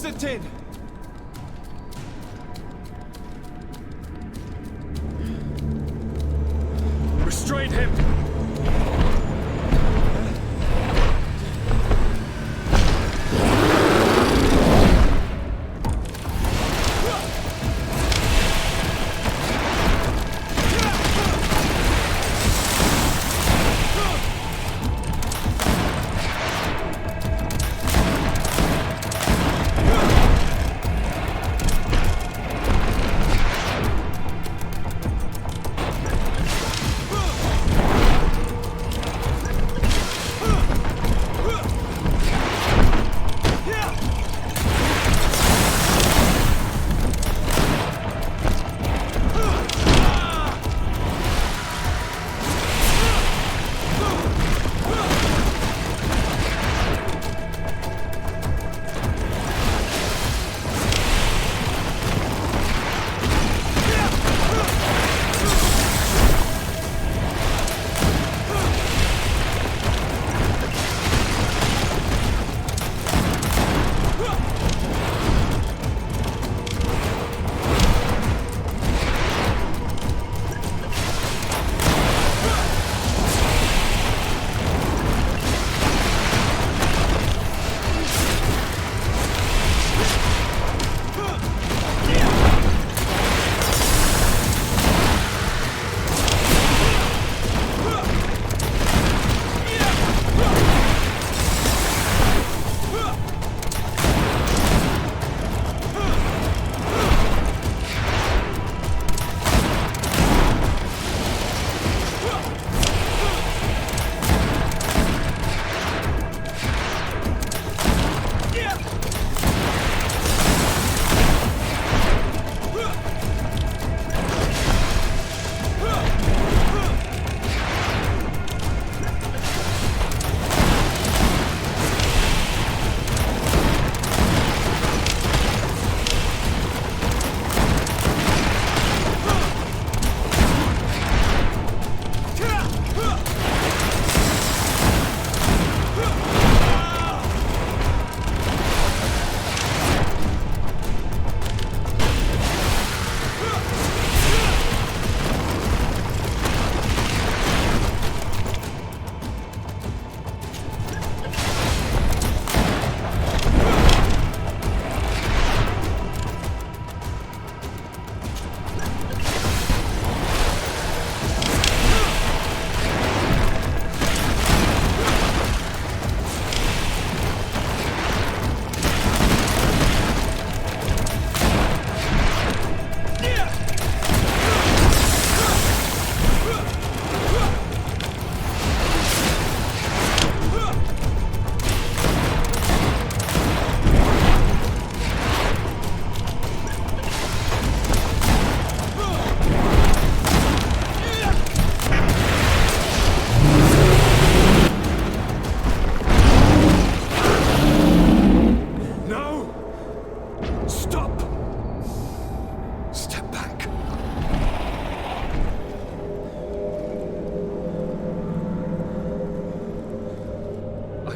Constantine! Restrain him!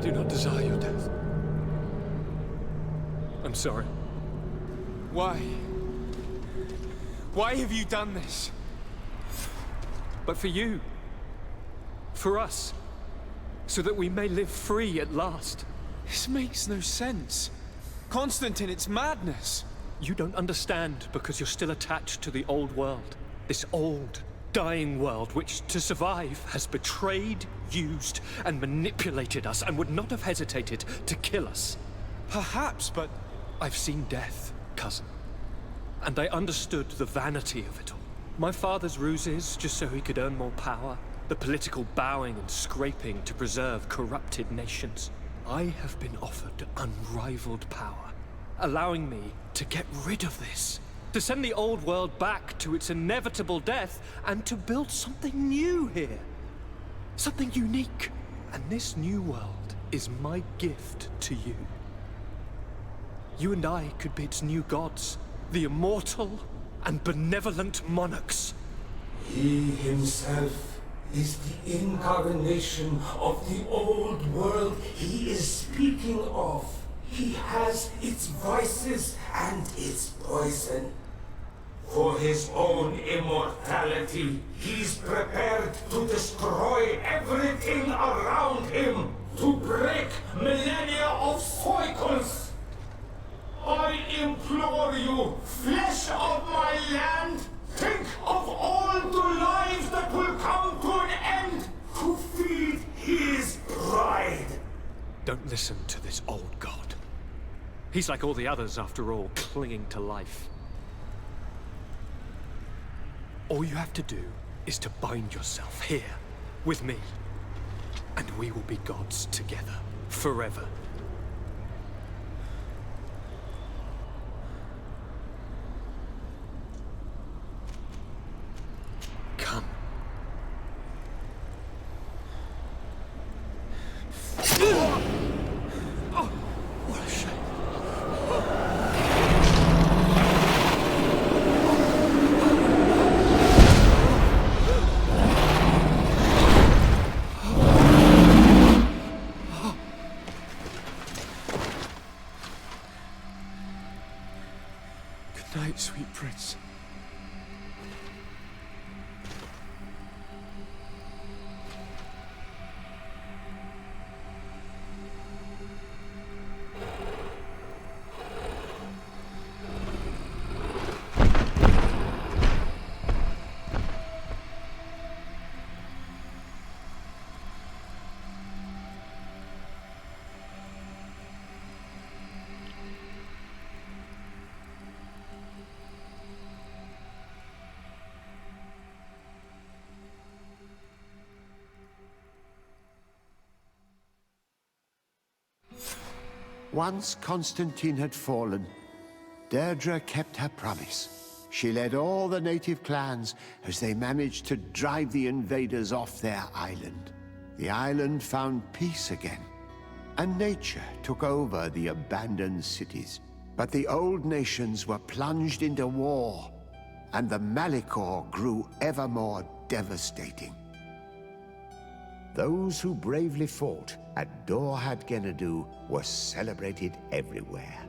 do not desire your death. I'm sorry. Why? Why have you done this? But for you. For us. So that we may live free at last. This makes no sense. Constantine, it's madness. You don't understand because you're still attached to the old world. This old, dying world which, to survive, has betrayed, used, and manipulated us and would not have hesitated to kill us. Perhaps, but I've seen death, cousin. And I understood the vanity of it all. My father's ruses just so he could earn more power. The political bowing and scraping to preserve corrupted nations. I have been offered unrivaled power, allowing me to get rid of this. To send the old world back to its inevitable death and to build something new here. Something unique. And this new world is my gift to you. You and I could be its new gods, the immortal and benevolent monarchs. He himself is the incarnation of the old world he is speaking of. He has its vices and its poison. For his own immortality, he's prepared to destroy everything around him, to break millennia of cycles. I implore you, flesh of my land, think of all the lives that will come to an end to feed his pride. Don't listen to this old god. He's like all the others, after all, clinging to life. All you have to do is to bind yourself here, with me, and we will be gods together, forever. Come. Oh, what a shame. Good night, sweet prince. Once Constantine had fallen, Deirdre kept her promise. She led all the native clans as they managed to drive the invaders off their island. The island found peace again, and nature took over the abandoned cities. But the old nations were plunged into war, and the Malicor grew ever more devastating. Those who bravely fought at Dorhad Genadu were celebrated everywhere.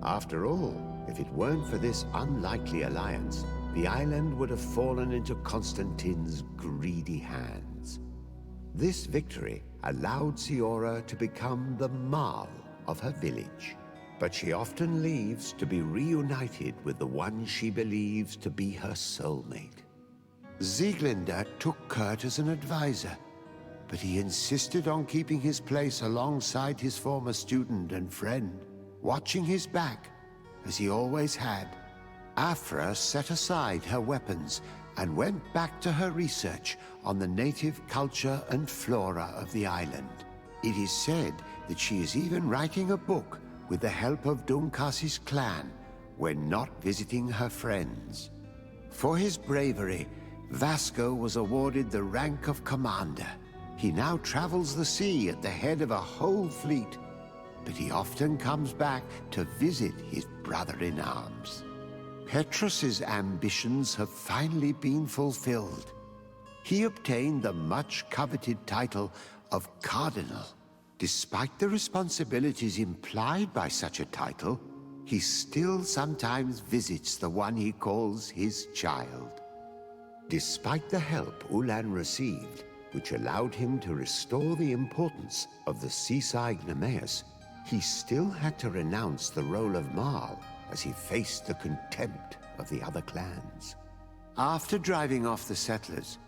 After all, if it weren't for this unlikely alliance, the island would have fallen into Constantine's greedy hands. This victory allowed Siora to become the Marl of her village. But she often leaves to be reunited with the one she believes to be her soulmate. Sieglinde took Kurt as an advisor, but he insisted on keeping his place alongside his former student and friend, watching his back, as he always had. Afra set aside her weapons and went back to her research on the native culture and flora of the island. It is said that she is even writing a book with the help of Dunkas's clan when not visiting her friends. For his bravery, Vasco was awarded the rank of commander. He now travels the sea at the head of a whole fleet, but he often comes back to visit his brother-in-arms. Petrus's ambitions have finally been fulfilled. He obtained the much-coveted title of Cardinal. Despite the responsibilities implied by such a title, he still sometimes visits the one he calls his child. Despite the help Ulan received, which allowed him to restore the importance of the seaside Nemeus, he still had to renounce the role of Marl as he faced the contempt of the other clans. After driving off the settlers,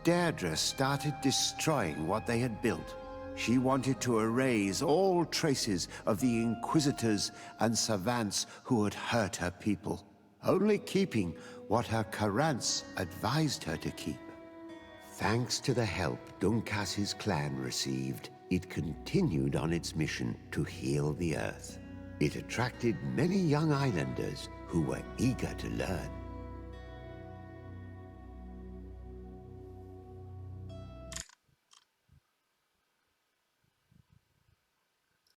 Deirdre started destroying what they had built. She wanted to erase all traces of the Inquisitors and savants who had hurt her people, only keeping what her Karants advised her to keep. Thanks to the help Dunkas's clan received, it continued on its mission to heal the Earth. It attracted many young islanders who were eager to learn.